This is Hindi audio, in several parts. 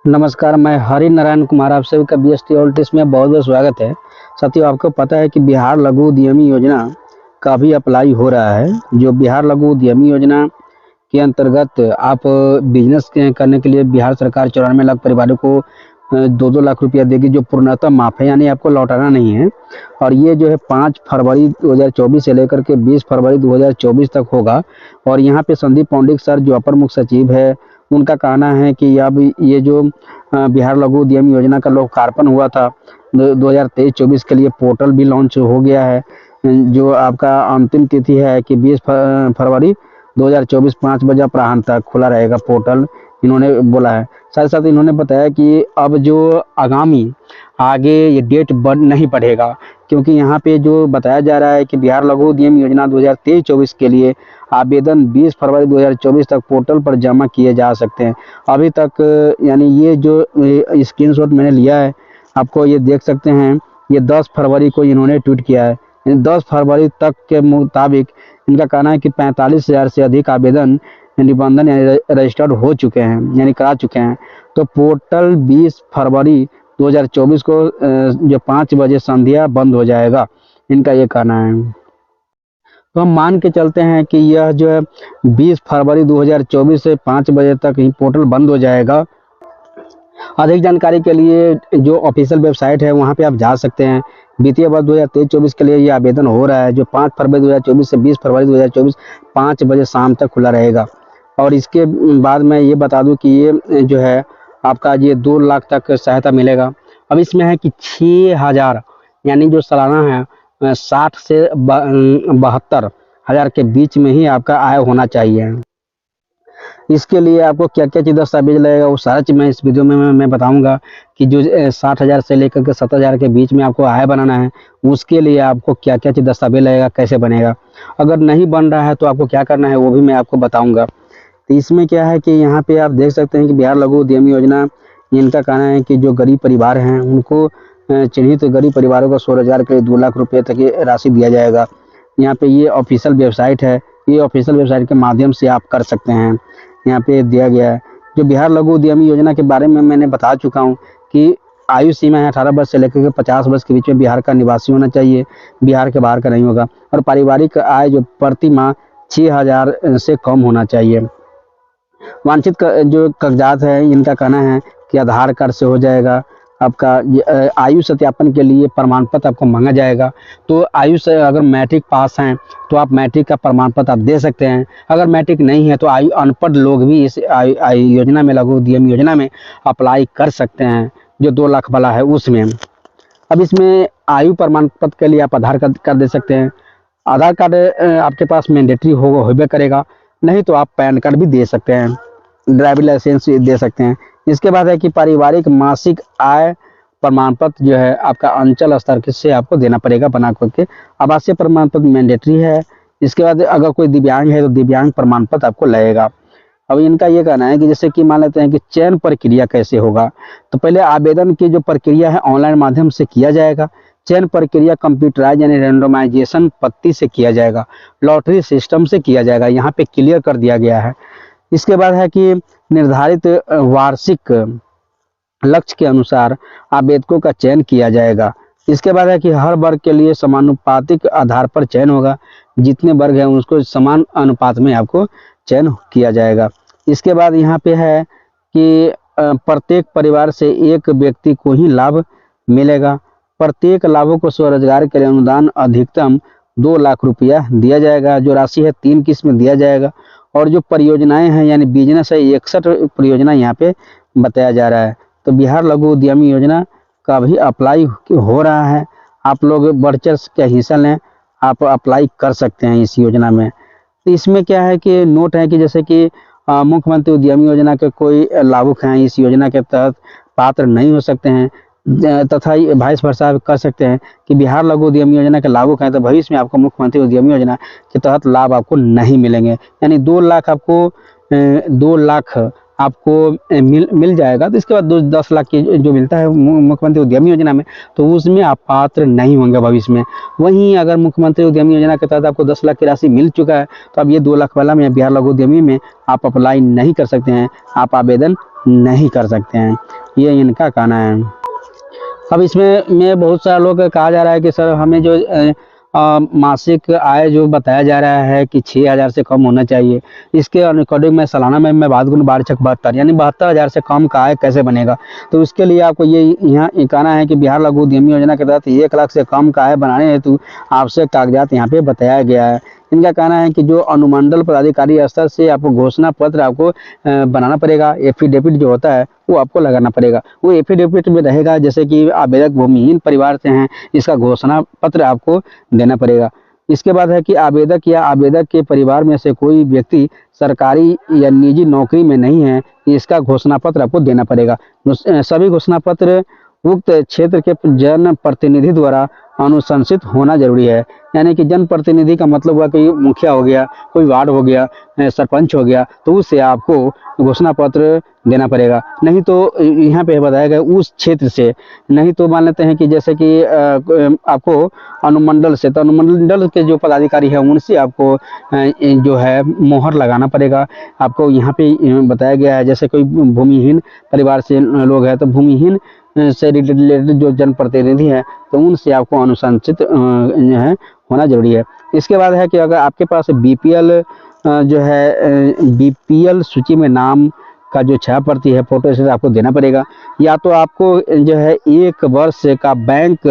नमस्कार, मैं हरि नारायण कुमार आप सभी का बीएसटी ऑल्टिस में बहुत बहुत स्वागत है। साथियों, आपको पता है कि बिहार लघु उद्यमी योजना का भी अप्लाई हो रहा है। जो बिहार लघु उद्यमी योजना के अंतर्गत आप बिजनेस करने के लिए बिहार सरकार 94 लाख परिवारों को 2-2 लाख रुपया देगी, जो पूर्णतः माफ है, यानी आपको लौटाना नहीं है। और ये जो है 5 फरवरी 2024 से लेकर के 20 फरवरी 2024 तक होगा। और यहाँ पे संदीप पौंडिक सर, जो अपर मुख्य सचिव है, उनका कहना है कि अब ये जो बिहार लघु उद्यम योजना का लोकार्पण हुआ था 2023-24 के लिए पोर्टल भी लॉन्च हो गया है। जो आपका अंतिम तिथि है कि 20 फरवरी 2024 5 बजे अपराह्न तक खुला रहेगा पोर्टल, इन्होंने बोला है। साथ साथ इन्होंने बताया कि अब जो आगे ये डेट नहीं बढ़ेगा, क्योंकि यहाँ पे जो बताया जा रहा है कि बिहार लघु उद्यम योजना 2023-24 के लिए आवेदन 20 फरवरी 2024 तक पोर्टल पर जमा किए जा सकते हैं। अभी तक यानी ये जो स्क्रीनशॉट मैंने लिया है, आपको ये देख सकते हैं, ये 10 फरवरी को इन्होंने ट्वीट किया है। 10 फरवरी तक के मुताबिक इनका कहना है कि 45,000 से अधिक आवेदन निबंधन यानी रजिस्टर्ड हो चुके हैं, यानी करा चुके हैं। तो पोर्टल 20 फरवरी 2024 को जो 5 बजे संध्या बंद हो जाएगा, इनका ये कहना है। तो हम मान के चलते हैं कि यह जो है 20 फरवरी 2024 से 5 बजे तक ही पोर्टल बंद हो जाएगा। अधिक जानकारी के लिए जो ऑफिशियल वेबसाइट है वहां पे आप जा सकते हैं। वित्तीय वर्ष 2023-24 के लिए ये आवेदन हो रहा है, जो 5 फरवरी 2024 से 20 फरवरी 2024 5 बजे शाम तक खुला रहेगा। और इसके बाद मैं ये बता दूं कि ये जो है आपका ये 2 लाख तक सहायता मिलेगा। अब इसमें है कि 6,000 यानी जो सालाना है 60 से 72 हज़ार के बीच में ही आपका आय होना चाहिए। इसके लिए आपको क्या क्या चीज़ दस्तावेज लगेगा, वो सारा चीज़ मैं इस वीडियो में मैं बताऊंगा कि जो 60,000 से लेकर के 70,000 के बीच में आपको आय बनाना है, उसके लिए आपको क्या क्या चीज़ दस्तावेज लगेगा, कैसे बनेगा। अगर नहीं बन रहा है तो आपको क्या करना है वो भी मैं आपको बताऊंगा। तो इसमें क्या है कि यहाँ पे आप देख सकते हैं कि बिहार लघु उद्यमी योजना, इनका कहना है कि जो गरीब परिवार हैं उनको चिन्हित गरीब परिवारों को स्वरोजगार के लिए 2 लाख रुपये तक की राशि दिया जाएगा। यहाँ पे ये ऑफिशियल वेबसाइट है, ये ऑफिशियल वेबसाइट के माध्यम से आप कर सकते हैं। यहाँ पे दिया गया है। जो बिहार लघु उद्यमी योजना के बारे में मैंने बता चुका हूँ कि आयु सीमा है 18 वर्ष से लेकर के 50 वर्ष के बीच में बिहार का निवासी होना चाहिए, बिहार के बाहर का नहीं होगा। और पारिवारिक आय जो प्रति माह 6,000 से कम होना चाहिए। वांछित जो कागजात है, इनका कहना है कि आधार कार्ड से हो जाएगा। आपका आयु सत्यापन के लिए प्रमाण पत्र आपको मांगा जाएगा। तो आयु से अगर मैट्रिक पास हैं तो आप मैट्रिक का प्रमाण पत्र आप दे सकते हैं। अगर मैट्रिक नहीं है तो आयु अनपढ़ लोग भी इस आयु योजना में, लघु उद्यम योजना में अप्लाई कर सकते हैं, जो 2 लाख वाला है उसमें। अब इसमें आयु प्रमाण पत्र के लिए आप आधार कार्ड दे सकते हैं। आधार कार्ड आपके पास मैंडेटरी होबे करेगा, नहीं तो आप पैन कार्ड भी दे सकते हैं, ड्राइविंग लाइसेंस दे सकते हैं। इसके बाद है कि पारिवारिक मासिक आय प्रमाण पत्र जो है आपका अंचल स्तर से आपको देना पड़ेगा बना करके। आवासीय प्रमाण पत्र मैंडेटरी है। इसके बाद अगर कोई दिव्यांग है तो दिव्यांग प्रमाण पत्र आपको लगेगा। अब इनका ये कहना है कि जैसे कि मान लेते हैं कि चयन प्रक्रिया कैसे होगा, तो पहले आवेदन की जो प्रक्रिया है ऑनलाइन माध्यम से किया जाएगा। चयन प्रक्रिया कंप्यूटराइज यानी रेंडोमाइजेशन पद्धति से किया जाएगा, लॉटरी सिस्टम से किया जाएगा, यहाँ पे क्लियर कर दिया गया है। इसके बाद है कि निर्धारित वार्षिक लक्ष्य के अनुसार आवेदकों का चयन किया जाएगा। इसके बाद है कि हर वर्ग के लिए समानुपातिक आधार पर चयन होगा, जितने वर्ग हैं उसको समान अनुपात में आपको चयन किया जाएगा। इसके बाद यहाँ पे है कि प्रत्येक परिवार से एक व्यक्ति को ही लाभ मिलेगा। प्रत्येक लाभों को स्वरोजगार के लिए अनुदान अधिकतम 2 लाख रुपया दिया जाएगा। जो राशि है 3 किस्त में दिया जाएगा। और जो परियोजनाएं हैं यानी बिजनेस है 61 परियोजना यहाँ पे बताया जा रहा है। तो बिहार लघु उद्यमी योजना का भी अप्लाई हो रहा है। आप लोग बढ़ चढ़ के हिस्सा लें, आप अप्लाई कर सकते हैं इस योजना में। तो इसमें क्या है कि नोट है कि जैसे कि मुख्यमंत्री उद्यमी योजना के कोई लाभुक हैं इस योजना के तहत पात्र नहीं हो सकते हैं, तथा वाइस वर्सा कर सकते हैं कि बिहार लघु उद्यमी योजना के लाभुक हैं तो भविष्य में आपको मुख्यमंत्री उद्यमी योजना के तहत लाभ आपको नहीं मिलेंगे। यानी 2 लाख आपको 2 लाख आपको मिल जाएगा। तो इसके बाद 10 लाख की जो मिलता है मुख्यमंत्री उद्यमी योजना में, तो उसमें आप पात्र नहीं होंगे भविष्य में। वहीं अगर मुख्यमंत्री उद्यमी योजना के तहत आपको 10 लाख की राशि मिल चुका है तो अब ये 2 लाख वाला में बिहार लघु उद्यमी में आप अप्लाई नहीं कर सकते हैं, आप आवेदन नहीं कर सकते हैं, ये इनका कहना है। अब इसमें में बहुत सारे लोग कहा जा रहा है कि सर हमें जो मासिक आय जो बताया जा रहा है कि 6,000 से कम होना चाहिए, इसके अकॉर्डिंग मैं सालाना में मैं बात करूँ 12×6 = 72, यानी 72,000 से कम का आय कैसे बनेगा। तो उसके लिए आपको ये यहाँ कहना है कि बिहार लघु उद्यमी योजना के तहत 1 लाख से कम का आय बनाने हेतु आवश्यक कागजात यहाँ पे बताया गया है। इनका कहना है कि जो अनुमंडल पदाधिकारी स्तर से आपको घोषणा पत्र आपको बनाना पड़ेगा, एफिडेविट जो होता है वो आपको लगाना पड़ेगा। वो एफिडेविट में रहेगा जैसे कि आवेदक भूमिहीन परिवार से हैं, इसका घोषणा पत्र आपको देना पड़ेगा। इसके बाद है कि आवेदक या आवेदक के परिवार में से कोई व्यक्ति सरकारी या निजी नौकरी में नहीं है, इसका घोषणा पत्र आपको देना पड़ेगा। सभी घोषणा पत्र उक्त क्षेत्र के जन प्रतिनिधि द्वारा अनुशंसित होना जरूरी है। यानी कि जन प्रतिनिधि का मतलब हुआ कि मुखिया हो गया, कोई वार्ड हो गया, सरपंच हो गया, तो उससे आपको घोषणा पत्र देना पड़ेगा। नहीं तो यहाँ पे बताया गया उस क्षेत्र से, नहीं तो मान लेते हैं कि जैसे कि आपको अनुमंडल से, तो अनुमंडल के जो पदाधिकारी है उनसे आपको जो है मोहर लगाना पड़ेगा। आपको यहाँ पे बताया गया है जैसे कोई भूमिहीन परिवार से लोग हैं तो भूमिहीन से रिलेटेड जो जनप्रतिनिधि है तो उनसे आपको अनुशंसित है होना जरूरी है। इसके बाद है कि अगर आपके पास बीपीएल जो है बीपीएल सूची में नाम का जो 6% है फोटो स्टेट आपको देना पड़ेगा। या तो आपको जो है 1 वर्ष का बैंक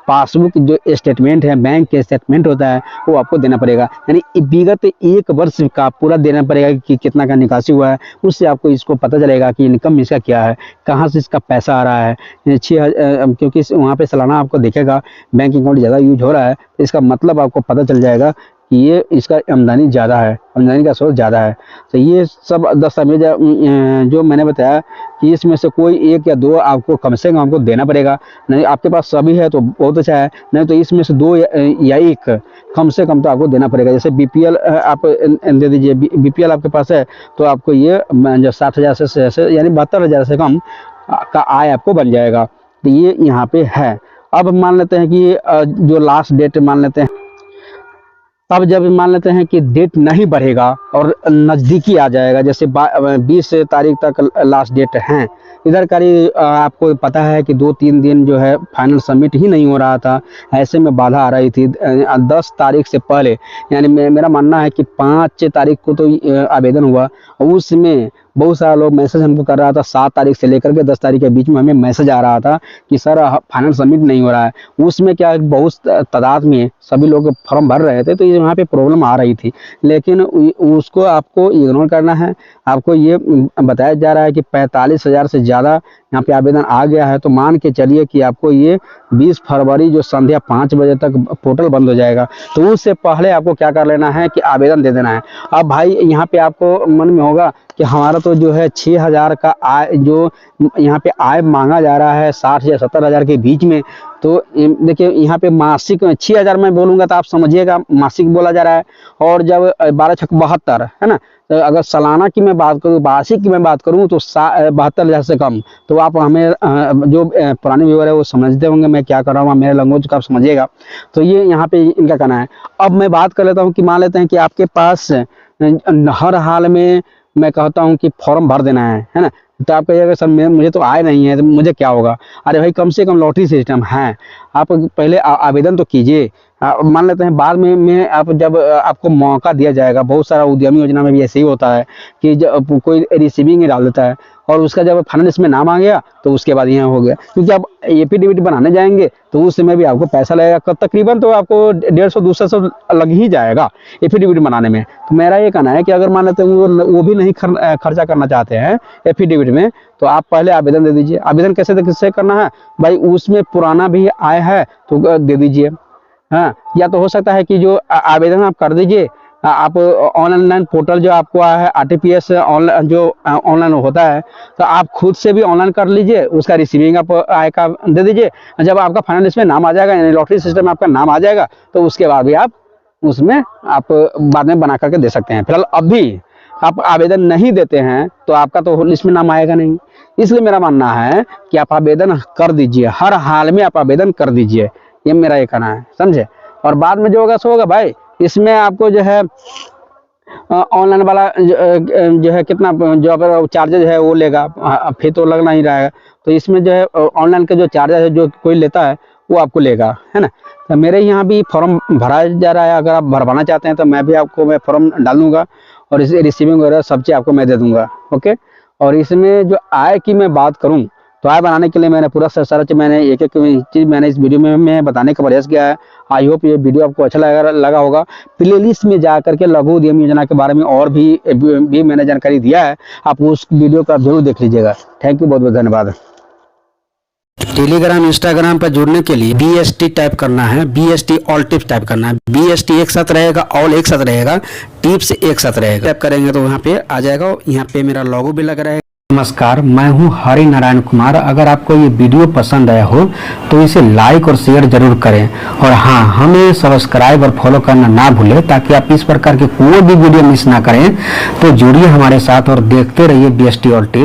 पासबुक जो स्टेटमेंट है, बैंक के स्टेटमेंट होता है वो आपको देना पड़ेगा। यानी विगत 1 वर्ष का पूरा देना पड़ेगा कि कितना का निकासी हुआ है, उससे आपको इसको पता चलेगा कि इनकम इसका क्या है, कहाँ से इसका पैसा आ रहा है। 6,000 क्योंकि वहाँ पे सालाना आपको देखेगा बैंक अकाउंट ज़्यादा यूज हो रहा है, तो इसका मतलब आपको पता चल जाएगा कि ये इसका आमदनी ज़्यादा है, आमदनी का स्रोत ज़्यादा है। तो ये सब दस्तावेज जो मैंने बताया कि इसमें से कोई 1 या 2 आपको कम से कम आपको देना पड़ेगा। नहीं आपके पास सभी है तो बहुत अच्छा है, नहीं तो इसमें से 2 या 1 कम से कम तो आपको देना पड़ेगा। जैसे बीपीएल आप दे दीजिए, बीपीएल आपके पास है तो आपको ये जो 60,000 से यानी 72,000 से कम का आय आपको बन जाएगा। तो ये यहाँ पे है। अब मान लेते हैं कि जो लास्ट डेट मान लेते हैं, अब जब मान लेते हैं कि डेट नहीं बढ़ेगा और नज़दीकी आ जाएगा, जैसे 20 तारीख तक लास्ट डेट है, इधर का आपको पता है कि 2-3 दिन जो है फाइनल सबमिट ही नहीं हो रहा था, ऐसे में बाधा आ रही थी 10 तारीख से पहले। यानी मेरा मानना है कि 5 तारीख को तो आवेदन हुआ, उसमें बहुत सारा लोग मैसेज हमको कर रहा था 7 तारीख से लेकर के 10 तारीख के बीच में हमें मैसेज आ रहा था कि सर फाइनल सबमिट नहीं हो रहा है। उसमें क्या बहुत तादाद में सभी लोग फॉर्म भर रहे थे, तो यहाँ पे प्रॉब्लम आ रही थी, लेकिन उसको आपको इग्नोर करना है। आपको ये बताया जा रहा है कि 45,000 से ज़्यादा यहाँ पे आवेदन आ गया है, तो मान के चलिए कि आपको ये 20 फरवरी जो संध्या 5 बजे तक पोर्टल बंद हो जाएगा, तो उससे पहले आपको क्या कर लेना है कि आवेदन दे देना है। अब भाई यहाँ पे आपको मन में होगा कि हमारा तो जो है 6,000 का आय जो यहाँ पे आय मांगा जा रहा है 60 या 70,000 के बीच में, तो देखिए यहाँ पे मासिक 6,000 मैं बोलूँगा तो आप समझिएगा मासिक बोला जा रहा है, और जब 12×6 = 72 है ना, तो अगर सालाना की मैं बात करूँ, वार्षिक की मैं बात करूँ तो 72,000 से कम। तो आप हमें जो पुराने व्यूअर है वो समझते होंगे मैं क्या कर रहा हूँ, मेरे लैंग्वेज का आप समझिएगा। तो ये यहाँ पे इनका कहना है। अब मैं बात कर लेता हूँ कि मान लेते हैं कि आपके पास हर हाल में मैं कहता हूँ कि फॉर्म भर देना है ना, तो आप कहिएगा सर मुझे तो आय नहीं है तो मुझे क्या होगा। अरे भाई कम से कम लॉटरी सिस्टम है, आप पहले आवेदन तो कीजिए। मान लेते हैं बाद में आप जब आपको मौका दिया जाएगा, बहुत सारा उद्यमी योजना में भी ऐसे ही होता है कि जब कोई रिसीविंग ही डाल देता है और उसका जब फाइनेंस में नाम आ गया तो उसके बाद यहाँ हो गया, क्योंकि आप एफिडेविट बनाने जाएंगे तो उस समय भी आपको पैसा लगेगा, तकरीबन तो आपको 150-200 लग ही जाएगा एफिडेविट बनाने में। तो मेरा ये कहना है कि अगर मान लेते हैं वो भी नहीं खर्चा करना चाहते हैं एफिडेविट में, तो आप पहले आवेदन दे दीजिए। आवेदन कैसे करना है भाई, उसमें पुराना भी आय है तो दे दीजिए। हाँ, या तो हो सकता है कि जो आवेदन आप कर दीजिए, आप ऑनलाइन पोर्टल जो आपको आया है आरटीपीएस ऑनलाइन जो ऑनलाइन होता है, तो आप खुद से भी ऑनलाइन कर लीजिए, उसका रिसीविंग आप आय का दे दीजिए। जब आपका फाइनल इसमें नाम आ जाएगा, यानी लॉटरी सिस्टम में आपका नाम आ जाएगा, तो उसके बाद भी आप उसमें आप बाद में बना करके दे सकते हैं। फिलहाल अभी आप आवेदन नहीं देते हैं तो आपका तो लिस्ट में नाम आएगा नहीं, इसलिए मेरा मानना है कि आप आवेदन कर दीजिए, हर हाल में आप आवेदन कर दीजिए, ये मेरा ये कहना है, समझे। और बाद में जो होगा सो होगा भाई। इसमें आपको जो है ऑनलाइन वाला जो है कितना जो अगर चार्जेज है वो लेगा, फी तो लगना ही रहेगा। तो इसमें जो है ऑनलाइन का जो चार्जेज है जो कोई लेता है वो आपको लेगा, है ना। तो मेरे यहाँ भी फॉर्म भरा जा रहा है, अगर आप भरवाना चाहते हैं तो मैं फॉर्म डाल दूँगा और इसे रिसीविंग वगैरह सब चीज़ आपको मैं दे दूँगा, ओके। और इसमें जो आय की मैं बात करूँ तो आय बनाने के लिए मैंने पूरा सर्च, मैंने एक एक चीज़ मैंने इस वीडियो में मैं बताने का प्रयास किया है। आई होप ये वीडियो आपको अच्छा लगा होगा। प्लेलिस्ट में जा करके लघु उद्यम योजना के बारे में और भी मैंने जानकारी दिया है, आप उस वीडियो को आप जरूर देख लीजिएगा। थैंक यू, बहुत बहुत धन्यवाद। टेलीग्राम इंस्टाग्राम पर जुड़ने के लिए BST टाइप करना है, BST ऑल टिप्स टाइप करना है। BST एक साथ रहेगा, ऑल एक साथ रहेगा, टिप्स एक साथ रहेगा। टाइप करेंगे तो यहाँ पे आ जाएगा, यहाँ पे मेरा लोगो भी लग रहा है। नमस्कार, मैं हूँ हरि नारायण कुमार। अगर आपको ये वीडियो पसंद आया हो तो इसे लाइक और शेयर जरूर करें, और हाँ, हमें सब्सक्राइब और फॉलो करना ना भूलें ताकि आप इस प्रकार के कोई भी वीडियो मिस ना करें। तो जुड़िए हमारे साथ और देखते रहिए BST ऑल टिप्स।